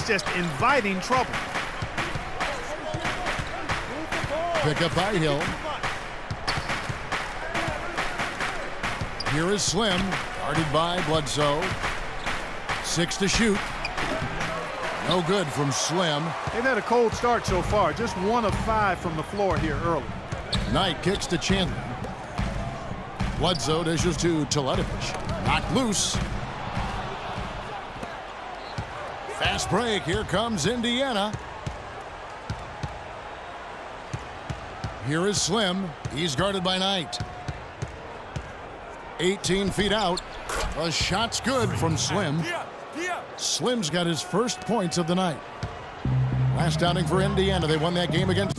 It's just inviting trouble. Pick up by Hill. Here is Slim, guarded by Bledsoe. 6 to shoot. No good from Slim. They've had a cold start so far. Just 1 of 5 from the floor here early. Knight kicks to Chandler. Bledsoe dishes to Teletovic. Knocked loose. Fast break. Here comes Indiana. Here is Slim. He's guarded by Knight. 18 feet out. The shot's good from Slim. Slim's got his first points of the night. Last outing for Indiana. They won that game against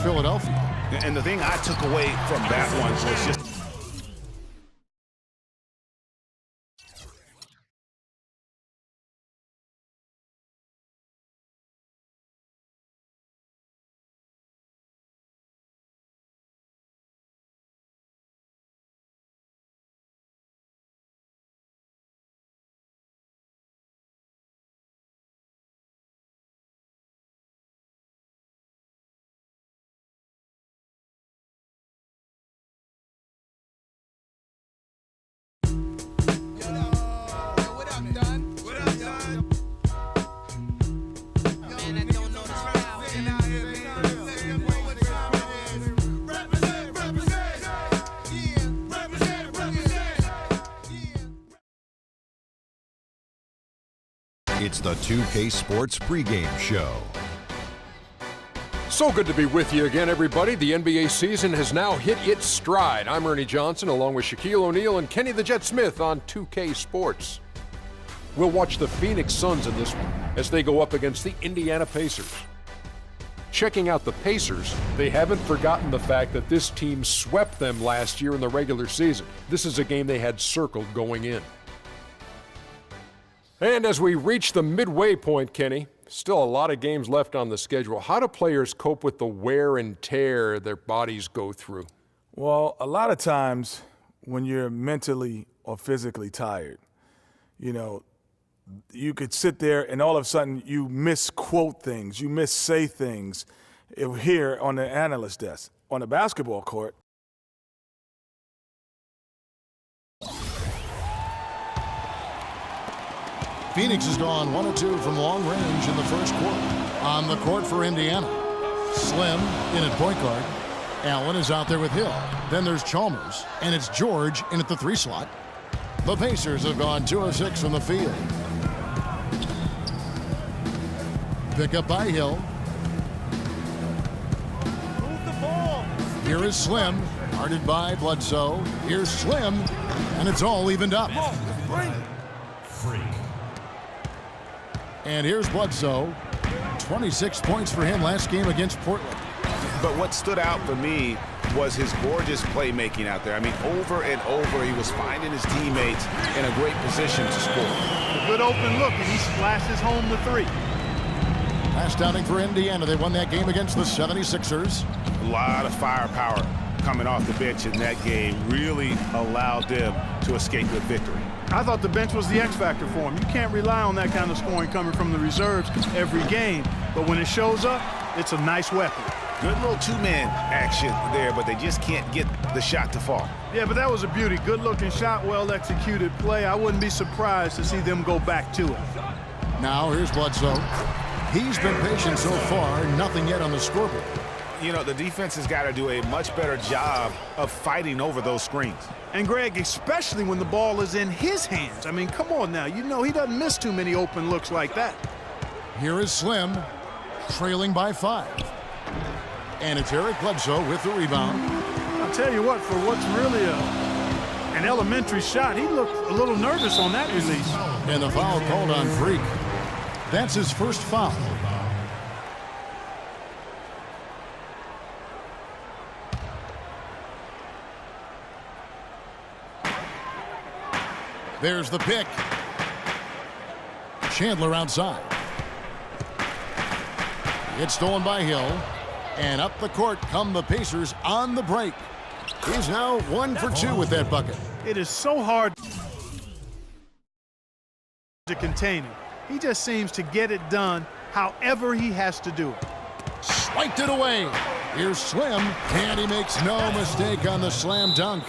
Philadelphia. And the thing I took away from that one was just It's the 2K Sports pregame show. So good to be with you again, everybody. The NBA season has now hit its stride. I'm Ernie Johnson, along with Shaquille O'Neal and Kenny the Jet Smith on 2K Sports. We'll watch the Phoenix Suns in this one as they go up against the Indiana Pacers. Checking out the Pacers, they haven't forgotten the fact that this team swept them last year in the regular season. This is a game they had circled going in. And as we reach the midway point, Kenny, still a lot of games left on the schedule. How do players cope with the wear and tear their bodies go through? Well, a lot of times when you're mentally or physically tired, you know, you could sit there and all of a sudden you misquote things, you missay things here on the analyst desk. On the basketball court, Phoenix has gone 1 of 2 from long range in the first quarter. On the court for Indiana. Slim in at point guard. Allen is out there with Hill. Then there's Chalmers, and it's George in at the 3 slot. The Pacers have gone 2 of 6 from the field. Pick up by Hill. Move the ball. Here is Slim, guarded by Bledsoe. Here's Slim, and it's all evened up. And here's Bledsoe. 26 points for him last game against Portland. But what stood out for me was his gorgeous playmaking out there. I mean, over and over, he was finding his teammates in a great position to score. A good open look, and he splashes home the 3. Last outing for Indiana. They won that game against the 76ers. A lot of firepower coming off the bench in that game really allowed them to escape with victory. I thought the bench was the X factor for him. You can't rely on that kind of scoring coming from the reserves every game. But when it shows up, it's a nice weapon. Good little two-man action there, but they just can't get the shot to fall. Yeah, but that was a beauty. Good-looking shot, well-executed play. I wouldn't be surprised to see them go back to it. Now here's Bledsoe. He's been patient so far. Nothing yet on the scoreboard. You know, the defense has got to do a much better job of fighting over those screens. And, Greg, especially when the ball is in his hands. I mean, come on now. You know he doesn't miss too many open looks like that. Here is Slim, trailing by 5. And it's Eric Bledsoe with the rebound. I'll tell you what, for what's really an elementary shot, he looked a little nervous on that release. And the foul called on Freak. That's his first foul. There's the pick. Chandler outside. It's stolen by Hill. And up the court come the Pacers on the break. He's now 1 for 2 with that bucket. It is so hard to contain him. He just seems to get it done however he has to do it. Swiped it away. Here's Slim, and he makes no mistake on the slam dunk.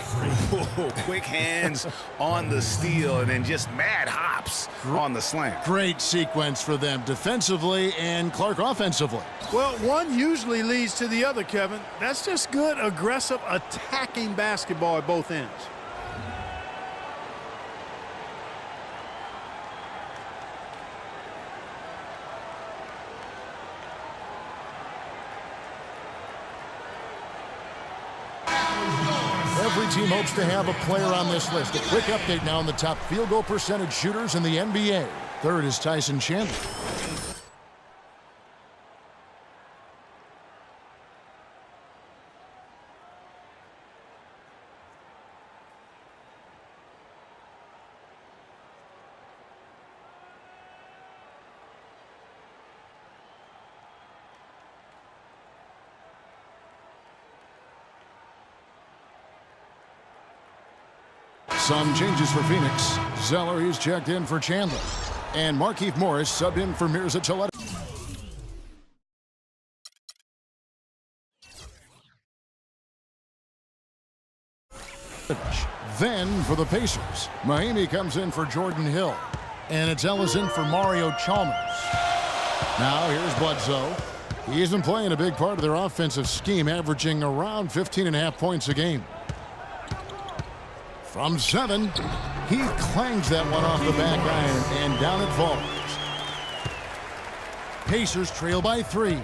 Quick hands on the steal and then just mad hops on the slam. Great sequence for them defensively and Clark offensively. Well, one usually leads to the other, Kevin. That's just good, aggressive, attacking basketball at both ends. Every team hopes to have a player on this list. A quick update now on the top field goal percentage shooters in the NBA. Third is Tyson Chandler. Some changes for Phoenix. Zeller, he's checked in for Chandler. And Markieff Morris subbed in for Mirza Teletovic. Then for the Pacers, Mahinmi comes in for Jordan Hill. And it's Ellis in for Mario Chalmers. Now here's Bledsoe. He's been playing a big part of their offensive scheme, averaging around 15.5 points a game. From 7, he clangs that one off the back iron, and down it falls. Pacers trail by 3.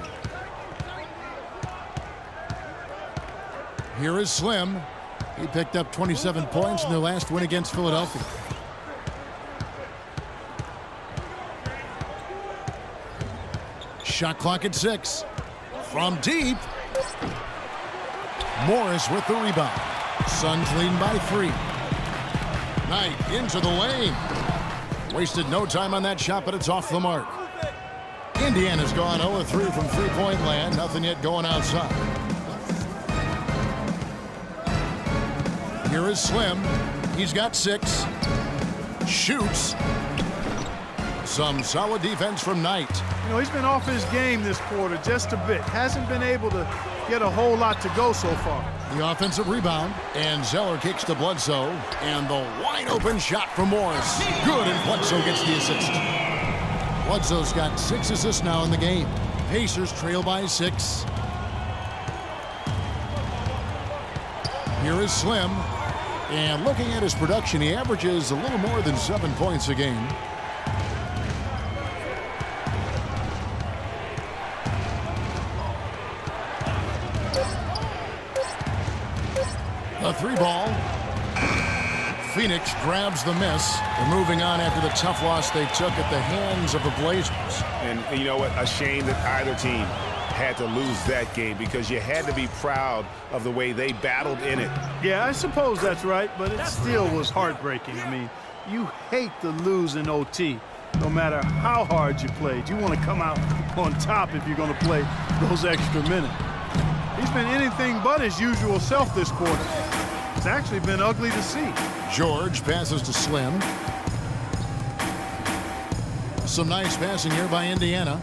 Here is Slim. He picked up 27 points in their last win against Philadelphia. Shot clock at 6. From deep. Morris with the rebound. Suns leading by 3. Knight into the lane. Wasted no time on that shot, but it's off the mark. Indiana's gone 0-3 from three-point land. Nothing yet going outside. Here is Slim. He's got 6. Shoots. Some solid defense from Knight. You know, he's been off his game this quarter just a bit. Hasn't been able to get a whole lot to go so far. The offensive rebound, and Zeller kicks to Bledsoe, and the wide-open shot from Morris. Good, and Bledsoe gets the assist. Bledsoe's got 6 assists now in the game. Pacers trail by 6. Here is Slim, and looking at his production, he averages a little more than 7 points a game. A 3-ball. Phoenix grabs the miss. They're moving on after the tough loss they took at the hands of the Blazers. And you know what? A shame that either team had to lose that game because you had to be proud of the way they battled in it. Yeah, I suppose that's right, but it still was heartbreaking. I mean, you hate to lose in OT, no matter how hard you played. You want to come out on top if you're going to play those extra minutes. He's been anything but his usual self this quarter. It's actually been ugly to see. George passes to Slim. Some nice passing here by Indiana.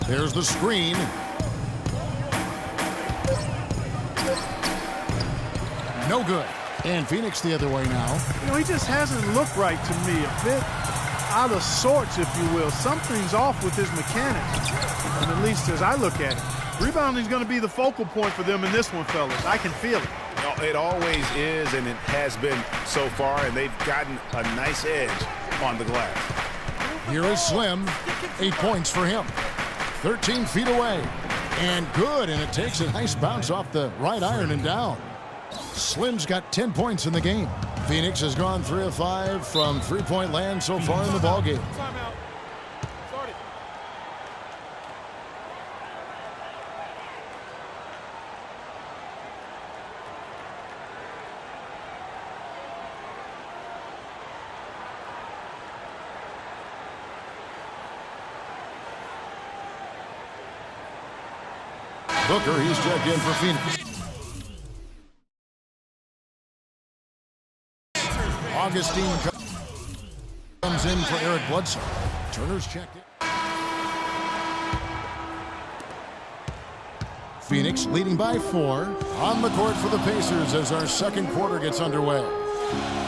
There's the screen. No good. And Phoenix the other way now. You know, he just hasn't looked right to me. A bit out of sorts, if you will. Something's off with his mechanics, and at least as I look at it. Rebounding's going to be the focal point for them in this one, fellas. I can feel it. It always is, and it has been so far, and they've gotten a nice edge on the glass. Here is Slim. 8 points for him. 13 feet away. And good, and it takes a nice bounce off the right iron and down. Slim's got 10 points in the game. Phoenix has gone 3 of 5 from three-point land so far in the ballgame. Booker, he's checked in for Phoenix. Augustine comes in for Eric Bledsoe. Turner's checked in. Phoenix leading by 4 on the court for the Pacers as our second quarter gets underway.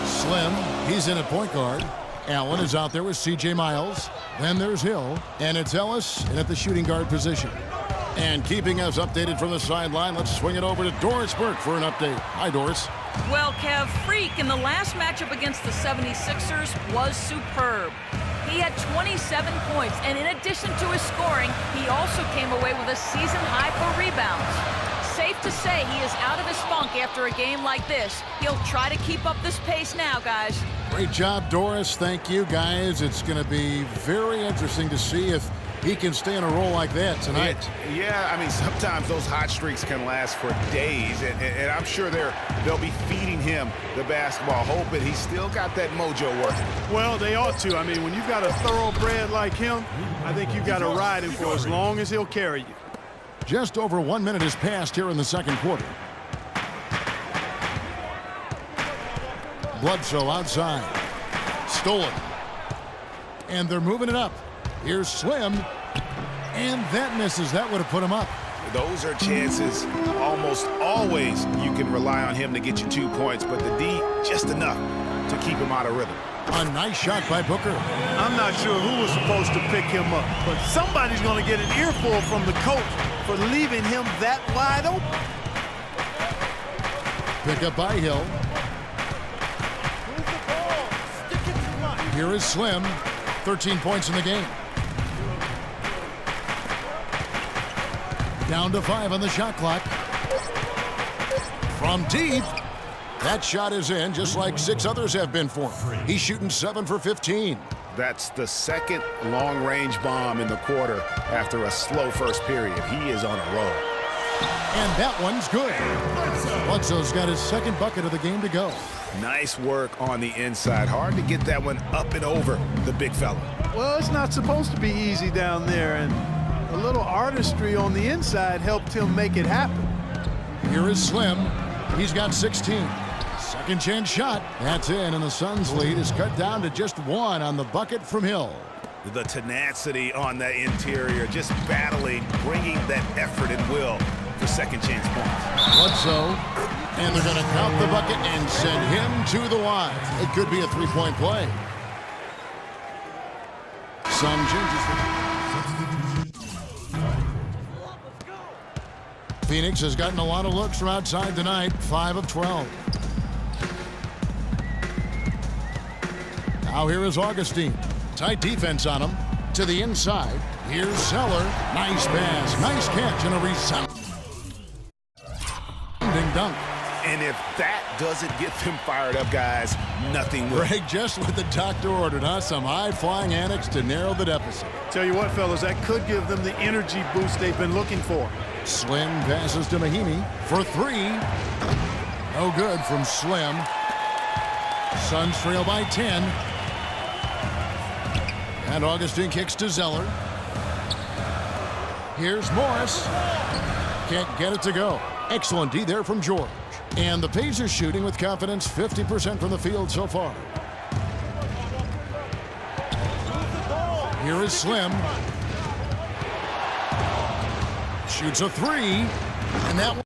Slim, he's in at point guard. Allen is out there with C.J. Miles. Then there's Hill, and it's Ellis in at the shooting guard position. And keeping us updated from the sideline, let's swing it over to Doris Burke for an update. Hi, Doris. Well, Kev, Freak in the last matchup against the 76ers was superb. He had 27 points, and in addition to his scoring, he also came away with a season high for rebounds. Safe to say he is out of his funk after a game like this. He'll try to keep up this pace now, guys. Great job, Doris. Thank you, guys. It's going to be very interesting to see if he can stay in a role like that tonight. Yeah, I mean, sometimes those hot streaks can last for days, and I'm sure they'll be feeding him the basketball, hoping he's still got that mojo working. Well, they ought to. I mean, when you've got a thoroughbred like him, I think you've got to ride him for as long as he'll carry you. Just over 1 minute has passed here in the second quarter. Bledsoe outside. Stolen. And they're moving it up. Here's Slim. And that misses. That would have put him up. Those are chances almost always you can rely on him to get you 2 points, but the D just enough to keep him out of rhythm. A nice shot by Booker. I'm not sure who was supposed to pick him up, but somebody's going to get an earful from the coach for leaving him that wide open. Pick up by Hill. Here is Slim. 13 points in the game. Down to 5 on the shot clock. From deep. That shot is in, just like 6 others have been for him. He's shooting 7 for 15. That's the second long-range bomb in the quarter after a slow first period. He is on a roll. And that one's good. Bledsoe's got his second bucket of the game to go. Nice work on the inside. Hard to get that one up and over the big fella. Well, it's not supposed to be easy down there, and a little artistry on the inside helped him make it happen. Here is Slim. He's got 16. Second chance shot. That's in, and the Suns' lead is cut down to just 1 on the bucket from Hill. The tenacity on the interior, just battling, bringing that effort and will for second chance points. Bledsoe, and they're going to count the bucket and send him to the line. It could be a 3-point play. Some changes. Phoenix has gotten a lot of looks from outside tonight, 5 of 12. Now here is Augustine. Tight defense on him. To the inside. Here's Zeller. Nice pass. Nice catch and a resounding dunk. And if that doesn't get them fired up, guys, nothing will. Greg, just what the doctor ordered, huh? Some high-flying antics to narrow the deficit. Tell you what, fellas, that could give them the energy boost they've been looking for. Slim passes to Mahinmi for 3. No good from Slim. Suns trail by 10. And Augustine kicks to Zeller. Here's Morris. Can't get it to go. Excellent D there from George. And the Pacers shooting with confidence, 50% from the field so far. Here is Slim. Shoots a 3. And that